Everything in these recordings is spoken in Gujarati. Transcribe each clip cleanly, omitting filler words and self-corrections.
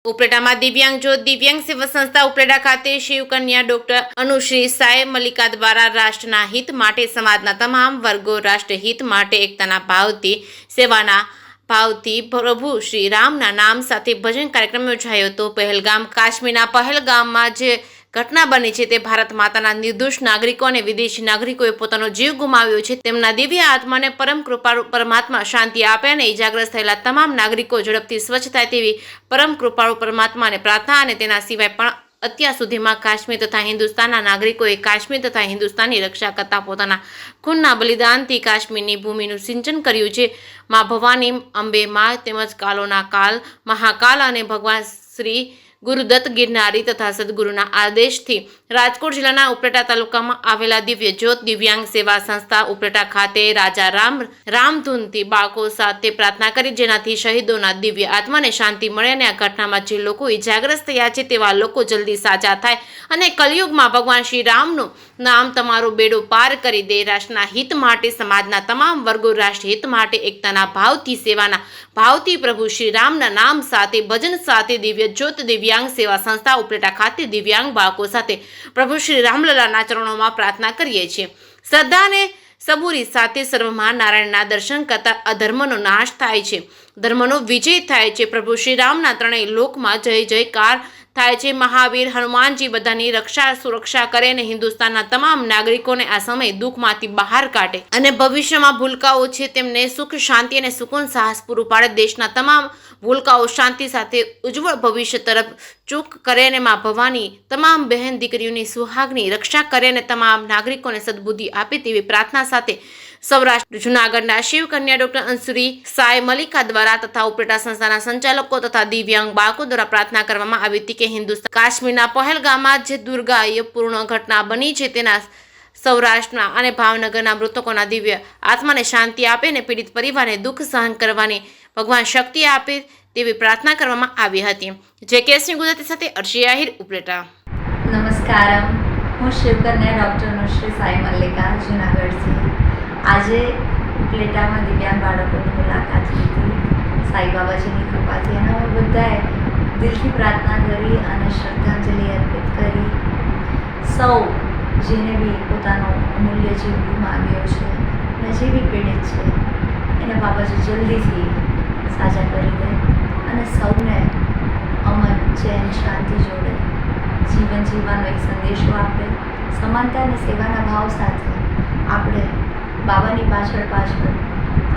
ઉપલેટામાં દિવ્યાંગ જ્યોત દિવ્યાંગ સેવા સંસ્થા ઉપલેટા ખાતે શિવકન્યા ડોક્ટર અનુશ્રી સાય મલ્લિકા દ્વારા રાષ્ટ્રના હિત માટે સમાજના તમામ વર્ગો રાષ્ટ્રહિત માટે એકતાના ભાવથી સેવાના ભાવથી પ્રભુ શ્રી રામના નામ સાથે ભજન કાર્યક્રમ યોજાયો હતો. પહેલગામ કાશ્મીરના પહેલગામમાં જે ઘટના બની છે તે ભારત માતાના નિર્દોષ નાગરિકો અને વિદેશી નાગરિકોએ પોતાનો જીવ ગુમાવ્યો છે. તેમના દિવ્ય આત્માને પરમ કૃપાળુ પરમાત્મા શાંતિ આપે અને ઇજાગ્રસ્ત થયેલા તમામ નાગરિકો ઝડપથી સ્વચ્છ થાય તેવી પરમ કૃપાળુ પરમાત્માને પ્રાર્થના. અને તેના સિવાય પણ અત્યાર સુધીમાં કાશ્મીર તથા હિન્દુસ્તાનના નાગરિકોએ કાશ્મીર તથા હિન્દુસ્તાનની રક્ષા કરતા પોતાના ખૂનના બલિદાનથી કાશ્મીરની ભૂમિનું સિંચન કર્યું છે. મા ભવાની અંબે મા તેમજ કાલોના કાલ મહાકાલ અને ભગવાન શ્રી ગુરુદત્ત ગિરનારી તથા સદગુરુના આદેશથી રાજકોટ જિલ્લાના ઉપલેટા તાલુકામાં આવેલા દિવ્ય જ્યોત દિવ્યાંગ સેવા સંસ્થા ઉપલેટા ખાતે રાજા રામધૂનથી બાળકો સાથે પ્રાર્થના કરી, જેનાથી શહીદોના દિવ્ય આત્માને શાંતિ મળે અને આ ઘટનામાં જે લોકો ઇજાગ્રસ્ત થયા છે તેવા લોકો જલ્દી સાજા થાય અને કલયુગમાં ભગવાન શ્રી રામનું નામ તમારું બેડું પાર કરી દે. રાષ્ટ્રના હિત માટે સમાજના તમામ વર્ગો રાષ્ટ્રહિત માટે એકતાના ભાવથી સેવાના ભાવથી પ્રભુ શ્રી રામના નામ સાથે ભજન સાથે દિવ્ય જ્યોત દિવ્યાંગ સેવા સંસ્થા ઉપલેટા ખાતે દિવ્યાંગ બાળકો સાથે પ્રભુ શ્રી રામલલાના ચરણોમાં પ્રાર્થના કરીએ છીએ. શ્રદ્ધા અને સબૂરી સાથે સર્વમાં નારાયણના દર્શન કરતા અધર્મનો નાશ થાય છે, ધર્મનો વિજય થાય છે. પ્રભુ શ્રી રામના ત્રણેય લોકમાં જય જયકાર થાય છે. મહાવીર હનુમાનજી બધાની રક્ષા સુરક્ષા કરે અને હિન્દુસ્તાનના તમામ નાગરિકોને આ સમય દુઃખમાંથી બહાર કાઢે અને ભવિષ્યમાં ભૂલકાઓ છે તેમને સુખ શાંતિ અને સુકૂન સાહસ પૂરું પાડે. દેશના તમામ ભૂલકાઓ શાંતિ સાથે ઉજ્જવળ ભવિષ્ય તરફ ચૂક કરે અને મા ભવાની તમામ બહેન દીકરીઓની સુહાગની રક્ષા કરે અને તમામ નાગરિકોને સદબુદ્ધિ આપે તેવી પ્રાર્થના સાથે સૌરાષ્ટ્ર જૂનાગઢના શિવકન્યા ડોક્ટર અનુશ્રી સાય મલ્લિકા દ્વારા તથા ઉપલેટા સંસ્થાના સંચાલકો તથા દિવ્યાંગ બાળકો દ્વારા પ્રાર્થના કરવામાં આવી હતી કે હિન્દુસ્તાન કાશ્મીરના પહેલગામમાં જે દુર્ગાયપૂર્ણ ઘટના બની છે તેના સૌરાષ્ટ્રના અને ભાવનગરના મૃતકોના દિવ્ય આત્માને શાંતિ આપે અને પીડિત પરિવારને દુઃખ સહન કરવાની ભગવાન શક્તિ આપે તેવી પ્રાર્થના કરવામાં આવી હતી. જે કેસની ગુજરાતી સાથે અર્શી આહિર ઉપલેટા. નમસ્કારમ, હું શિવકન્યા ડૉક્ટર અનુશ્રી સાઈ મલ્લિકા જૂનાગઢથી. આજે ઉપલેટામાં દિવ્યાંગ બાળકોની મુલાકાત લીધી સાઈ બાબાજીની કૃપાથી, અને અમે બધાએ દિલથી પ્રાર્થના કરી અને શ્રદ્ધાંજલિ અર્પિત કરી. સૌ જેને બી પોતાનો અમૂલ્ય જીવ ગુમાવ્યો છે અને જે બી પીડિત છે એને બાબાજી જલ્દીથી સાજા કરી દે અને સૌને અમન ચેન શાંતિ જોડે જીવન જીવવાનો એક સંદેશો આપે. સમાનતા અને સેવાના ભાવ સાથે આપણે બાબાની પાછળ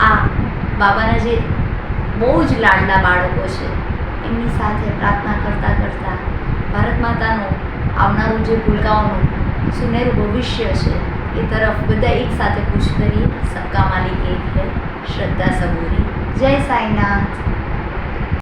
આ બાબાના જે બહુ જ લાડલા બાળકો છે એમની સાથે પ્રાર્થના કરતાં કરતાં ભારત માતાનું આવનારું જે ભૂલકાઓનું સુનેરું ભવિષ્ય છે એ તરફ બધા એક સાથે કૂચ કરીએ. સબકા માલિક એક હૈ, શ્રદ્ધા સબૂરી. જય સાઈનાથ.